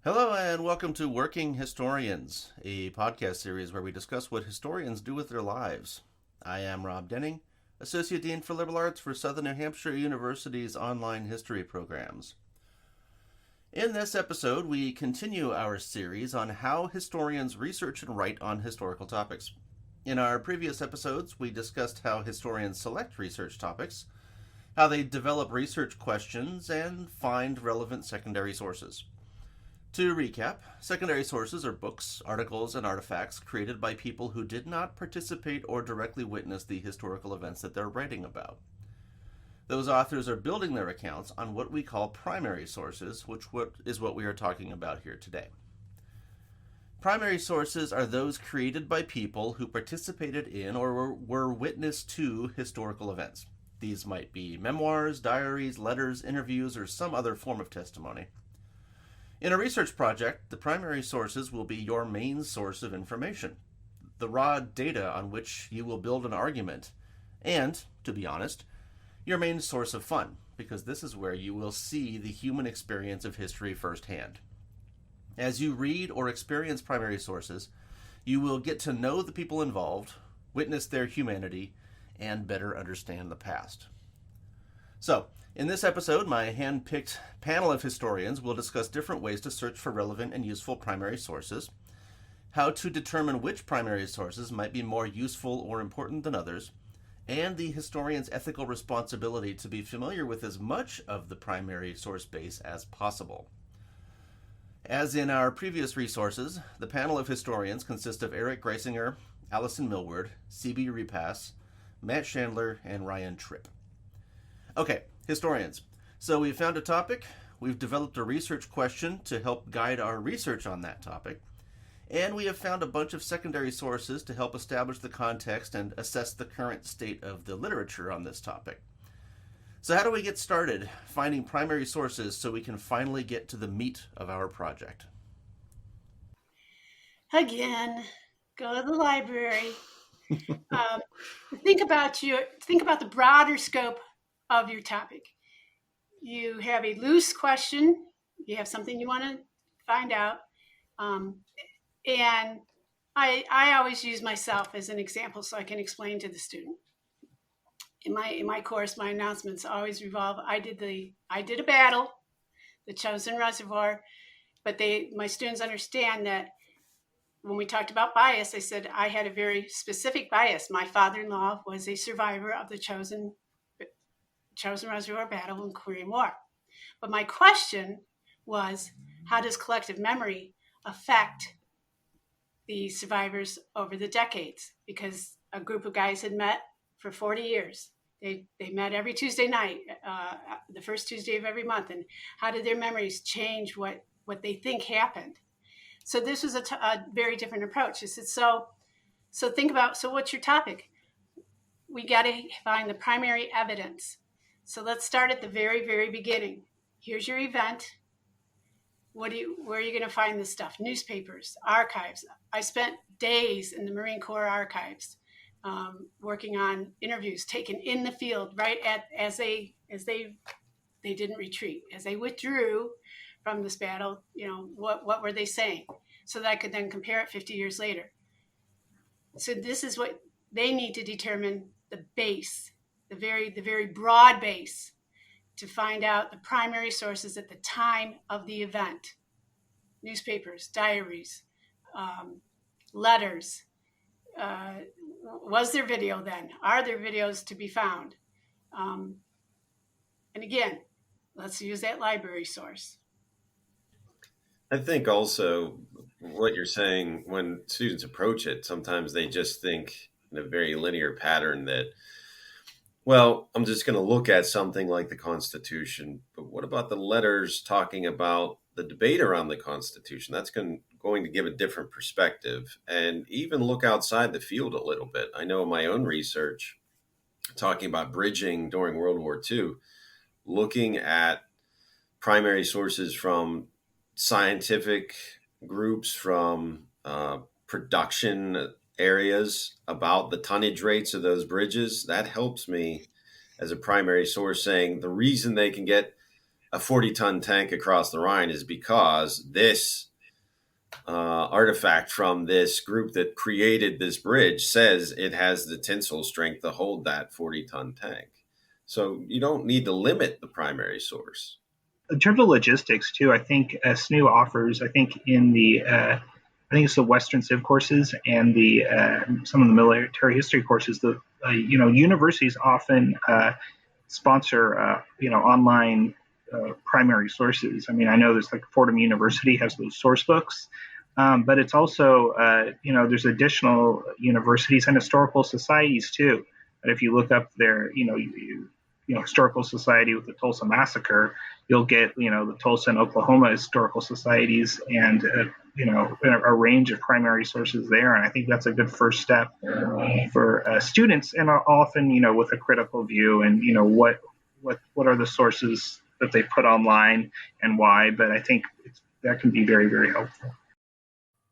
Hello, and welcome to Working Historians, a podcast series where we discuss what historians do with their lives. I am Rob Denning, Associate Dean for Liberal Arts for Southern New Hampshire University's online history programs. In this episode, we continue our series on how historians research and write on historical topics. In our previous episodes, we discussed how historians select research topics, how they develop research questions, and find relevant secondary sources. To recap, secondary sources are books, articles, and artifacts created by people who did not participate or directly witness the historical events that they're writing about. Those authors are building their accounts on what we call primary sources, which is what we are talking about here today. Primary sources are those created by people who participated in or were witness to historical events. These might be memoirs, diaries, letters, interviews, or some other form of testimony. In a research project, the primary sources will be your main source of information, the raw data on which you will build an argument, and, to be honest, your main source of fun, because this is where you will see the human experience of history firsthand. As you read or experience primary sources, you will get to know the people involved, witness their humanity, and better understand the past. So, in this episode, my hand-picked panel of historians will discuss different ways to search for relevant and useful primary sources, how to determine which primary sources might be more useful or important than others, and the historian's ethical responsibility to be familiar with as much of the primary source base as possible. As in our previous resources, the panel of historians consists of Eric Greisinger, Allison Millward, C.B. Repass, Matt Chandler, and Ryan Tripp. Okay, historians. So we've found a topic, we've developed a research question to help guide our research on that topic, and we have found a bunch of secondary sources to help establish the context and assess the current state of the literature on this topic. So how do we get started finding primary sources so we can finally get to the meat of our project? Again, go to the library. Think about the broader scope of your topic. You have a loose question, you have something you want to find out, and I always use myself as an example so I can explain to the student. In my course, my announcements always revolve. I did a battle, the Chosin Reservoir, but my students understand that when we talked about bias, I said I had a very specific bias. My father-in-law was a survivor of the Chosin Reservoir battle and Korean War. But my question was, how does collective memory affect the survivors over the decades? Because a group of guys had met for 40 years. They met every Tuesday night, the first Tuesday of every month. And how did their memories change what they think happened? So this was a very different approach. I said, so think about, so what's your topic? We got to find the primary evidence. So let's start at the very, very beginning. Here's your event. Where are you going to find this stuff? Newspapers, archives. I spent days in the Marine Corps archives working on interviews taken in the field right as they didn't retreat, as they withdrew from this battle. What were they saying, so that I could then compare it 50 years later. So this is what they need to determine: the base, the very broad base, to find out the primary sources at the time of the event. Newspapers, diaries, letters. Was there video then? Are there videos to be found? And again, let's use that library source. I think also what you're saying, when students approach it, sometimes they just think in a very linear pattern that, well, I'm just going to look at something like the Constitution, but what about the letters talking about the debate around the Constitution? That's going to give a different perspective, and even look outside the field a little bit. I know in my own research, talking about bridging during World War II, looking at primary sources from scientific groups, from production areas about the tonnage rates of those bridges, that helps me as a primary source, saying the reason they can get a 40-ton tank across the Rhine is because this artifact from this group that created this bridge says it has the tensile strength to hold that 40-ton tank. So you don't need to limit the primary source. In terms of logistics too, I think SNU offers, I think in the, I think it's the Western Civ courses and the some of the military history courses. The universities often sponsor online primary sources. I mean, I know there's like Fordham University has those source books, but it's also there's additional universities and historical societies too. But if you look up their historical society with the Tulsa massacre, you'll get the Tulsa and Oklahoma historical societies and a range of primary sources there. And I think that's a good first step for students, and often with a critical view and what are the sources that they put online and why. But I think that can be very, very helpful.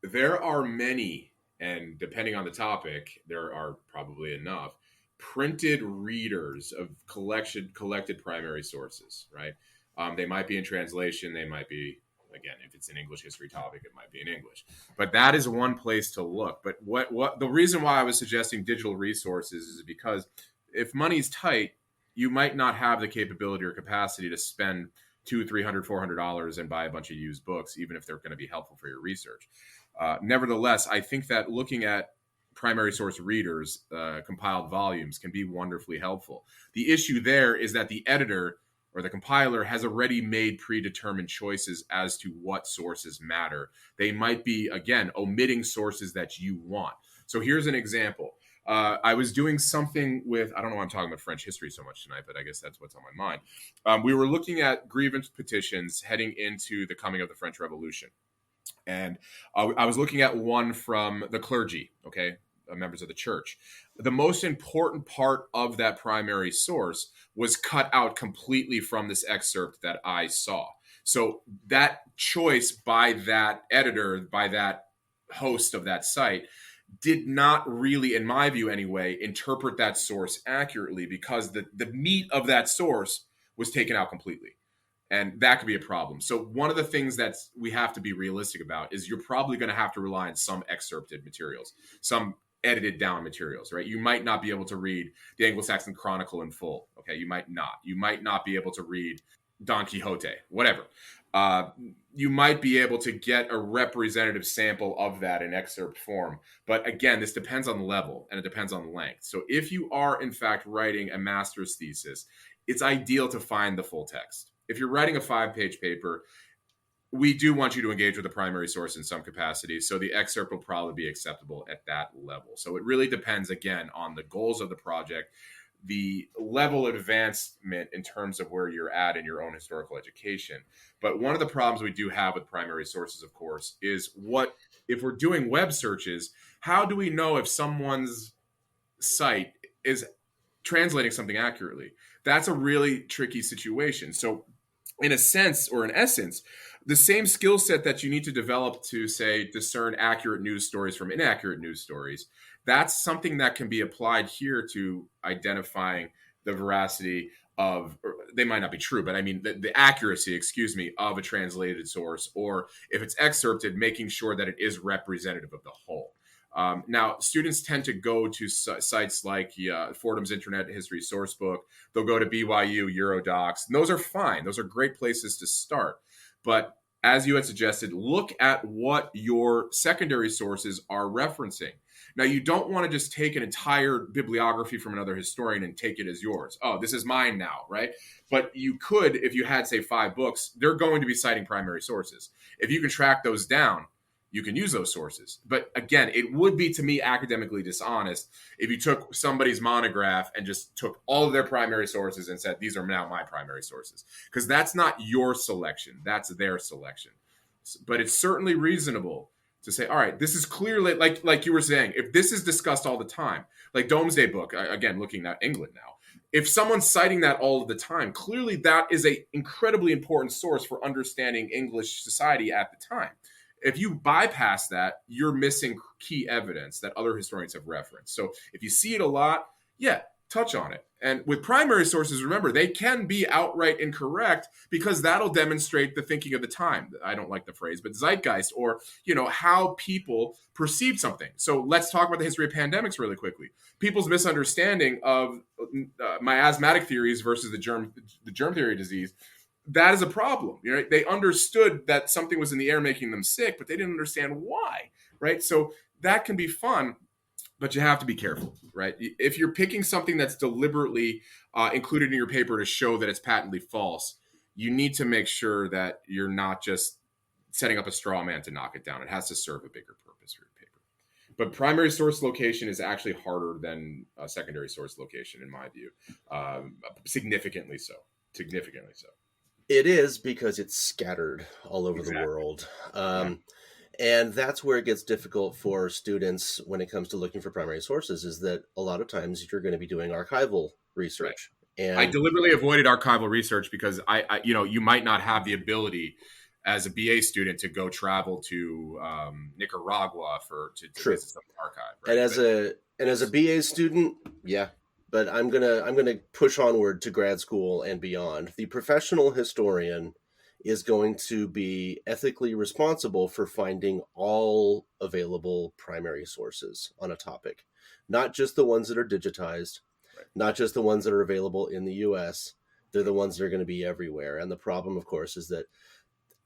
There are many, and depending on the topic, there are probably enough printed readers of collected primary sources, right? They might be in translation. They might be, again, if it's an English history topic, it might be in English. But that is one place to look. But what the reason why I was suggesting digital resources is because if money's tight, you might not have the capability or capacity to spend $200, $300, $400 and buy a bunch of used books, even if they're going to be helpful for your research. Nevertheless, I think that looking at primary source readers, compiled volumes can be wonderfully helpful. The issue there is that the editor or the compiler has already made predetermined choices as to what sources matter. They might be, again, omitting sources that you want. So here's an example. I was doing something with, I don't know why I'm talking about French history so much tonight, but I guess that's what's on my mind. We were looking at grievance petitions heading into the coming of the French Revolution. And I was looking at one from the clergy, okay, members of the church. The most important part of that primary source was cut out completely from this excerpt that I saw. So that choice by that editor, by that host of that site, did not really, in my view anyway, interpret that source accurately, because the meat of that source was taken out completely. And that could be a problem. So one of the things that we have to be realistic about is you're probably going to have to rely on some excerpted materials, some edited down materials, right? You might not be able to read the Anglo-Saxon Chronicle in full. Okay, you might not. You might not be able to read Don Quixote, whatever. You might be able to get a representative sample of that in excerpt form. But again, this depends on the level and it depends on the length. So if you are, in fact, writing a master's thesis, it's ideal to find the full text. If you're writing a 5-page paper, we do want you to engage with the primary source in some capacity. So the excerpt will probably be acceptable at that level. So it really depends, again, on the goals of the project, the level of advancement in terms of where you're at in your own historical education. But one of the problems we do have with primary sources, of course, is if we're doing web searches, how do we know if someone's site is translating something accurately? That's a really tricky situation. So in a sense, or in essence, the same skill set that you need to develop to, say, discern accurate news stories from inaccurate news stories, that's something that can be applied here to identifying the veracity of, or they might not be true, but I mean the accuracy, of a translated source, or if it's excerpted, making sure that it is representative of the whole. Now, students tend to go to sites like Fordham's Internet History Sourcebook. They'll go to BYU, Eurodocs. And those are fine. Those are great places to start. But as you had suggested, look at what your secondary sources are referencing. Now, you don't want to just take an entire bibliography from another historian and take it as yours. Oh, this is mine now, right? But you could, if you had, say, 5 books, they're going to be citing primary sources. If you can track those down, you can use those sources. But again, it would be, to me, academically dishonest if you took somebody's monograph and just took all of their primary sources and said, these are now my primary sources. Because that's not your selection. That's their selection. But it's certainly reasonable to say, all right, this is clearly, like you were saying, if this is discussed all the time, like Domesday Book, again, looking at England now, if someone's citing that all of the time, clearly that is an incredibly important source for understanding English society at the time. If you bypass that, you're missing key evidence that other historians have referenced. So if you see it a lot, yeah, touch on it. And with primary sources, remember, they can be outright incorrect because that'll demonstrate the thinking of the time. I don't like the phrase, but zeitgeist, or, how people perceive something. So let's talk about the history of pandemics really quickly. People's misunderstanding of miasmatic theories versus the germ theory of disease. That is a problem. They understood that something was in the air making them sick, but they didn't understand why, right? So that can be fun, but you have to be careful, right? If you're picking something that's deliberately included in your paper to show that it's patently false, you need to make sure that you're not just setting up a straw man to knock it down. It has to serve a bigger purpose for your paper. But primary source location is actually harder than a secondary source location, in my view. Significantly so. Significantly so. It is, because it's scattered all over the world. And that's where it gets difficult for students when it comes to looking for primary sources, is that a lot of times you're going to be doing archival research. Right. And I deliberately avoided archival research because you might not have the ability as a BA student to go travel to Nicaragua to visit some archive. Right? And as a BA student, yeah. But I'm gonna push onward to grad school and beyond. The professional historian is going to be ethically responsible for finding all available primary sources on a topic, not just the ones that are digitized, right, not just the ones that are available in the US. They're the ones that are going to be everywhere. And the problem, of course, is that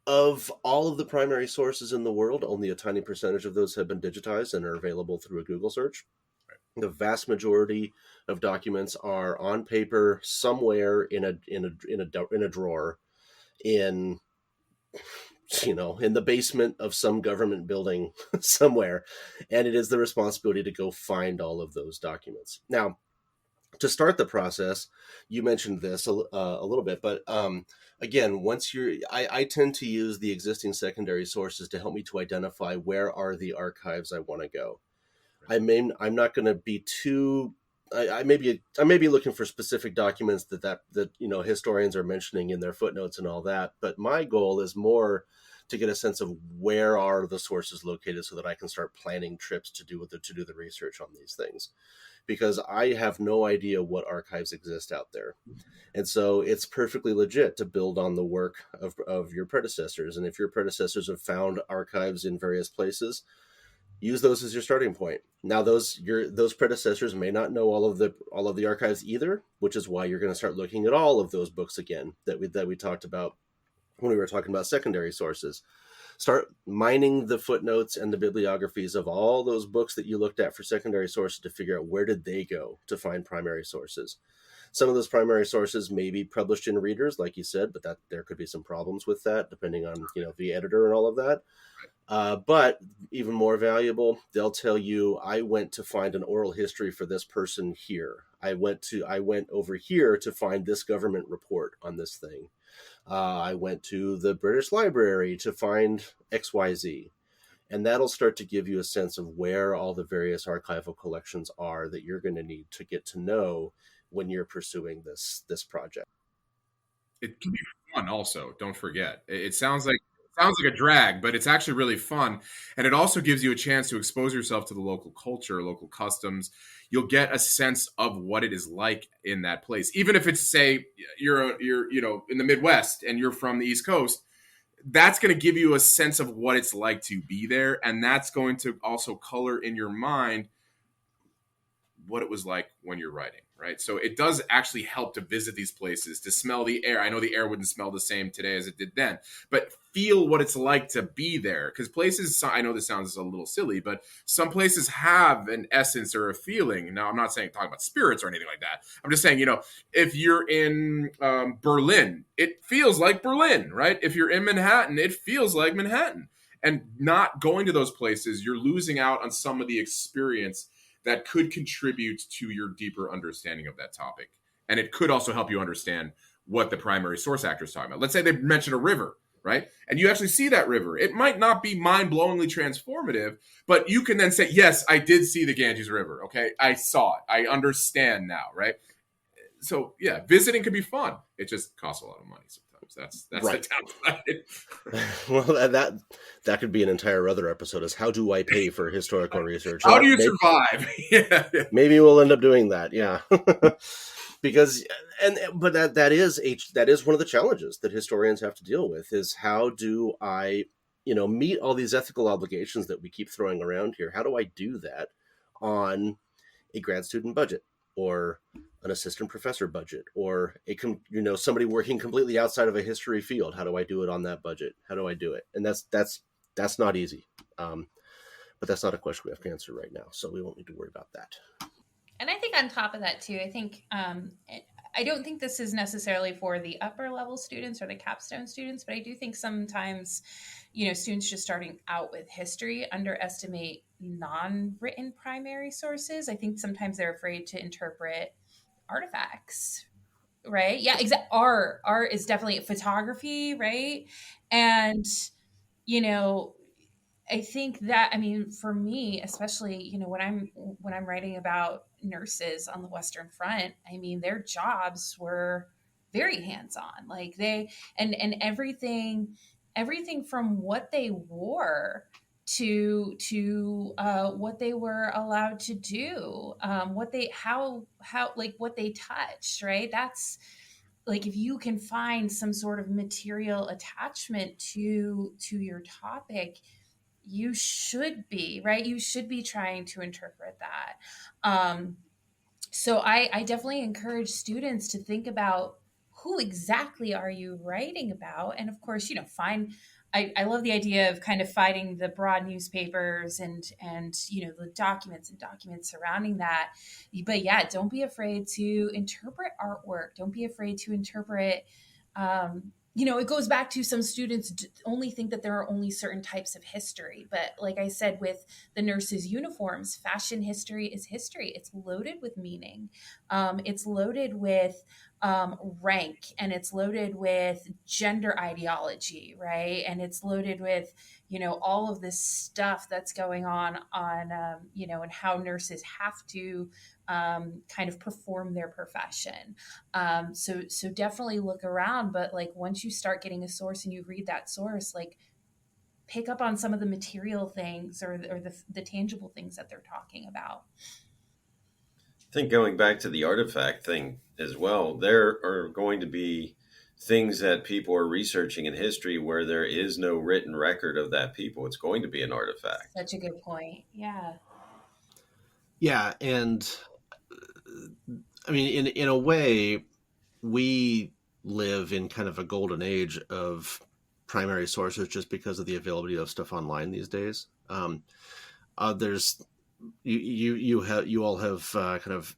of all of the primary sources in the world, only a tiny percentage of those have been digitized and are available through a Google search. The vast majority of documents are on paper somewhere in a drawer in the basement of some government building somewhere, and it is the responsibility to go find all of those documents. Now, to start the process, you mentioned this a little bit, but again, I tend to use the existing secondary sources to help me to identify where are the archives I want to go. I'm not going to be too. I may be looking for specific documents that historians are mentioning in their footnotes and all that. But my goal is more to get a sense of where are the sources located, so that I can start planning trips to do the research on these things, because I have no idea what archives exist out there, and so it's perfectly legit to build on the work of your predecessors. And if your predecessors have found archives in various places, use those as your starting point. Now, those predecessors may not know all of the archives either, which is why you're going to start looking at all of those books again that we talked about when we were talking about secondary sources. Start mining the footnotes and the bibliographies of all those books that you looked at for secondary sources to figure out where did they go to find primary sources. Some of those primary sources may be published in readers, like you said, but there could be some problems with that, depending on the editor and all of that. But even more valuable, they'll tell you, I went to find an oral history for this person here. I went over here to find this government report on this thing. I went to the British Library to find XYZ. And that'll start to give you a sense of where all the various archival collections are that you're going to need to get to know when you're pursuing this project. It can be fun also, don't forget. It sounds like a drag, but it's actually really fun. And it also gives you a chance to expose yourself to the local culture, local customs. You'll get a sense of what it is like in that place. Even if it's, say, you're in the Midwest and you're from the East Coast, that's going to give you a sense of what it's like to be there. And that's going to also color in your mind what it was like when you're writing, right? So it does actually help to visit these places, to smell the air. I know the air wouldn't smell the same today as it did then, but feel what it's like to be there. Because places, I know this sounds a little silly, but some places have an essence or a feeling. Now, I'm not talking about spirits or anything like that. I'm just saying, if you're in Berlin, it feels like Berlin, right? If you're in Manhattan, it feels like Manhattan. And not going to those places, you're losing out on some of the experience that could contribute to your deeper understanding of that topic. And it could also help you understand what the primary source actor is talking about. Let's say they mention a river, right? And you actually see that river. It might not be mind-blowingly transformative, but you can then say, yes, I did see the Ganges River, okay? I saw it. I understand now, right? So, yeah, visiting can be fun. It just costs a lot of money sometimes. systems. That's Right. the downside. Well, that could be an entire other episode, is how do I pay for historical research? How And do you maybe, survive? Yeah. maybe we'll end up doing that. Yeah. Because but that is one of the challenges that historians have to deal with, is how do I, meet all these ethical obligations that we keep throwing around here? How do I do that on a grad student budget, or an assistant professor budget, or somebody working completely outside of a history field? How do I do it on that budget? How do I do it? And that's not easy. But that's not a question we have to answer right now, so we won't need to worry about that. And I think on top of that too, I think I don't think this is necessarily for the upper level students or the capstone students, but I do think sometimes, students just starting out with history underestimate non-written primary sources. I think sometimes they're afraid to interpret artifacts, right? Yeah, exactly. Art is definitely photography, right? And, you know, I think that, I mean, for me, especially, when I'm writing about nurses on the Western Front, I mean, their jobs were very hands-on. Like and everything from what they wore to what they were allowed to do, what they how like what they touched, right? That's like, if you can find some sort of material attachment to your topic, you should be, right? You should be trying to interpret that. So I definitely encourage students to think about, who exactly are you writing about? And of course, I love the idea of kind of fighting the broad newspapers and the documents and documents surrounding that. But yeah, don't be afraid to interpret artwork. Don't be afraid to interpret it goes back to, some students only think that there are only certain types of history. But like I said, with the nurses' uniforms, fashion history is history. It's loaded with meaning. It's loaded with rank, and it's loaded with gender ideology, right? And it's loaded with, all of this stuff that's going on, and how nurses have to kind of perform their profession. So definitely look around, but like, once you start getting a source and you read that source, like, pick up on some of the material things, or the tangible things that they're talking about. I think going back to the artifact thing as well, there are going to be things that people are researching in history where there is no written record of that people. It's going to be an artifact. Such a good point. Yeah. Yeah, and I mean, in a way, we live in kind of a golden age of primary sources, just because of the availability of stuff online these days. There's you all have kind of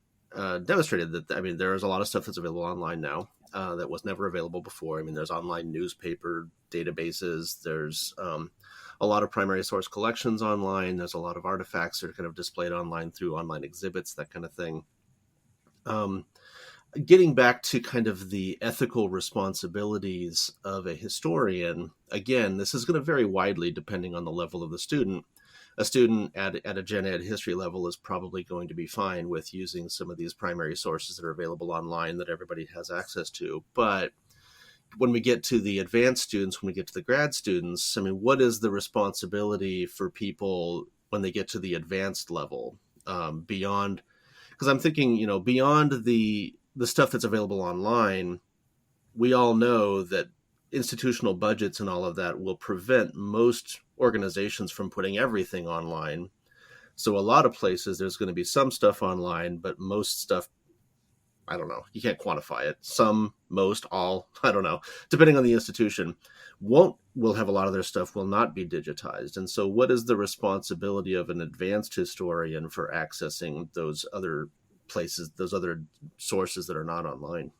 demonstrated that. I mean, there is a lot of stuff that's available online now that was never available before. I mean, there's online newspaper databases. There's a lot of primary source collections online. There's a lot of artifacts that are kind of displayed online through online exhibits, that kind of thing. Getting back to kind of the ethical responsibilities of a historian, again, this is going to vary widely depending on the level of the student. A student at a gen ed history level is probably going to be fine with using some of these primary sources that are available online that everybody has access to. But when we get to the advanced students, when we get to the grad students, I mean, what is the responsibility for people when they get to the advanced level, beyond? Because I'm thinking, beyond the stuff that's available online, we all know that institutional budgets and all of that will prevent most organizations from putting everything online. So a lot of places, there's going to be some stuff online, but most stuff, I don't know, you can't quantify it. Some, most, all, I don't know, depending on the institution, will have a lot of their stuff will not be digitized. And so what is the responsibility of an advanced historian for accessing those other places, those other sources that are not online?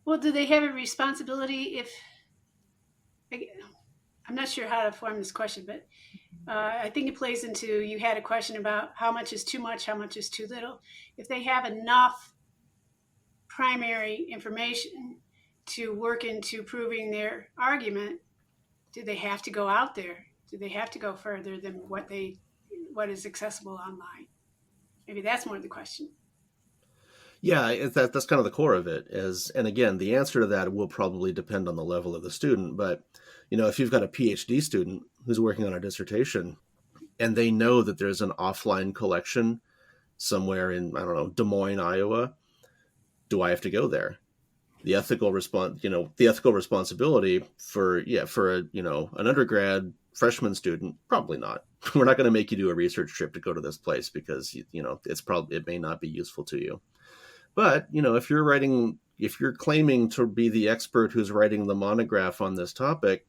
Well, do they have a responsibility if, I'm not sure how to form this question, but I think it plays into, you had a question about how much is too much, how much is too little. If they have enough primary information to work into proving their argument, do they have to go out there? Do they have to go further than what is accessible online? Maybe that's more the question. Yeah, that's kind of the core of it. And again, the answer to that will probably depend on the level of the student. But if you've got a PhD student who's working on a dissertation, and they know that there's an offline collection somewhere in, I don't know, Des Moines, Iowa, do I have to go there? The ethical responsibility for an undergrad freshman student, probably not. We're not going to make you do a research trip to go to this place because it may not be useful to you. But if you're claiming to be the expert who's writing the monograph on this topic,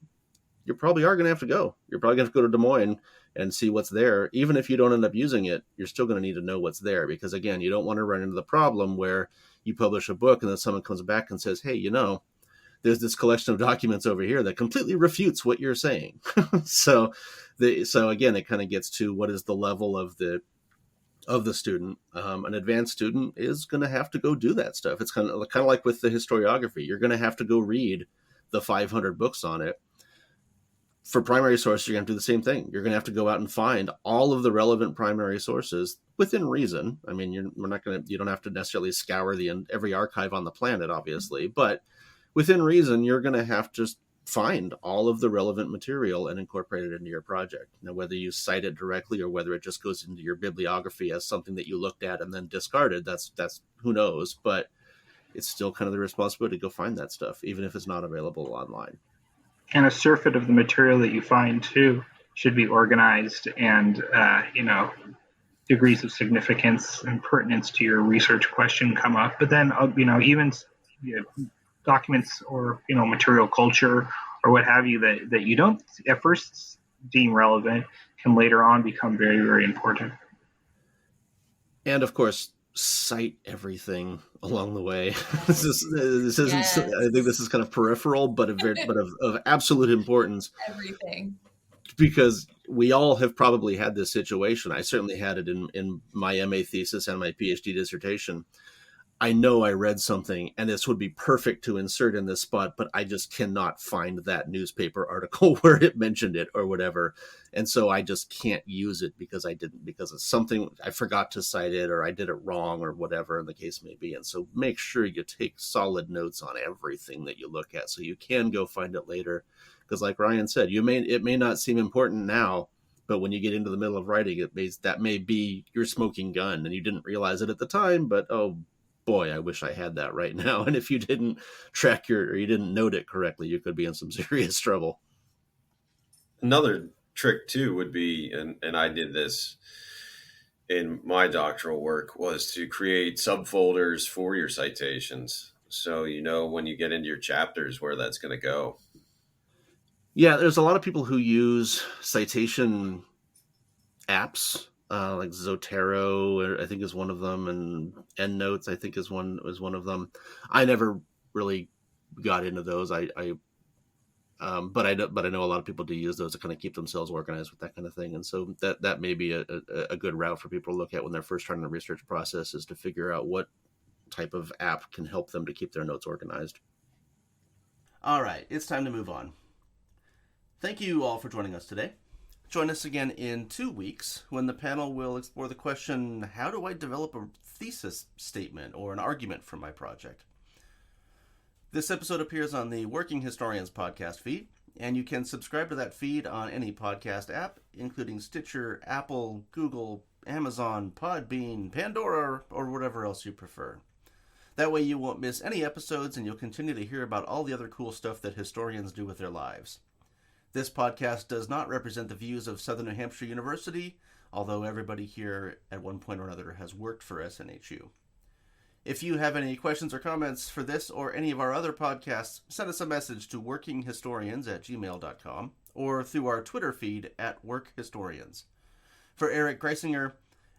you probably are going to have to go. You're probably going to have to go to Des Moines and see what's there. Even if you don't end up using it, you're still going to need to know what's there, because again, you don't want to run into the problem where you publish a book and then someone comes back and says, hey, there's this collection of documents over here that completely refutes what you're saying. So again, it kind of gets to what is the level of the student. An advanced student is going to have to go do that stuff. It's kind of like with the historiography. You're going to have to go read the 500 books on it. For primary sources, you're going to do the same thing. You're going to have to go out and find all of the relevant primary sources within reason. I mean, you don't have to necessarily scour every archive on the planet, obviously, but within reason, you're going to have to find all of the relevant material and incorporate it into your project. Now, whether you cite it directly or whether it just goes into your bibliography as something that you looked at and then discarded, that's who knows, but it's still kind of the responsibility to go find that stuff, even if it's not available online. And a surfeit of the material that you find too should be organized, and degrees of significance and pertinence to your research question come up. But then even documents or material culture or what have you that you don't at first deem relevant can later on become very, very important. And of course, cite everything along the way. This isn't. Yes. I think this is kind of peripheral, but of absolute importance. Everything. Because we all have probably had this situation. I certainly had it in my MA thesis and my PhD dissertation. I know I read something and this would be perfect to insert in this spot, but I just cannot find that newspaper article where it mentioned it or whatever. And so I just can't use it because it's something I forgot to cite it, or I did it wrong, or whatever the case may be. And so make sure you take solid notes on everything that you look at so you can go find it later. Because like Ryan said, it may not seem important now, but when you get into the middle of writing, that may be your smoking gun and you didn't realize it at the time, but oh boy, I wish I had that right now. And if you didn't you didn't note it correctly, you could be in some serious trouble. Another trick too would be, and I did this in my doctoral work, was to create subfolders for your citations. So, when you get into your chapters where that's going to go. Yeah, there's a lot of people who use citation apps. Like Zotero, I think, is one of them, and EndNotes, I think, is one of them. I never really got into those. But I know a lot of people do use those to kind of keep themselves organized with that kind of thing. And so that may be a good route for people to look at when they're first starting the research process, is to figure out what type of app can help them to keep their notes organized. All right, it's time to move on. Thank you all for joining us today. Join us again in 2 weeks when the panel will explore the question, how do I develop a thesis statement or an argument for my project? This episode appears on the Working Historians podcast feed, and you can subscribe to that feed on any podcast app, including Stitcher, Apple, Google, Amazon, Podbean, Pandora, or whatever else you prefer. That way you won't miss any episodes, and you'll continue to hear about all the other cool stuff that historians do with their lives. This podcast does not represent the views of Southern New Hampshire University, although everybody here at one point or another has worked for SNHU. If you have any questions or comments for this or any of our other podcasts, send us a message to workinghistorians@gmail.com or through our Twitter feed @workhistorians. For Eric Greisinger,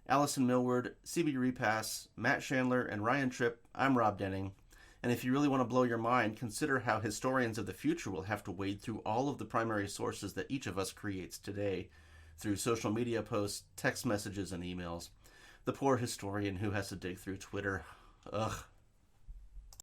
Allison Millward, CB Repass, Matt Chandler, and Ryan Tripp, I'm Rob Denning. And if you really want to blow your mind, consider how historians of the future will have to wade through all of the primary sources that each of us creates today through social media posts, text messages, and emails. The poor historian who has to dig through Twitter. Ugh.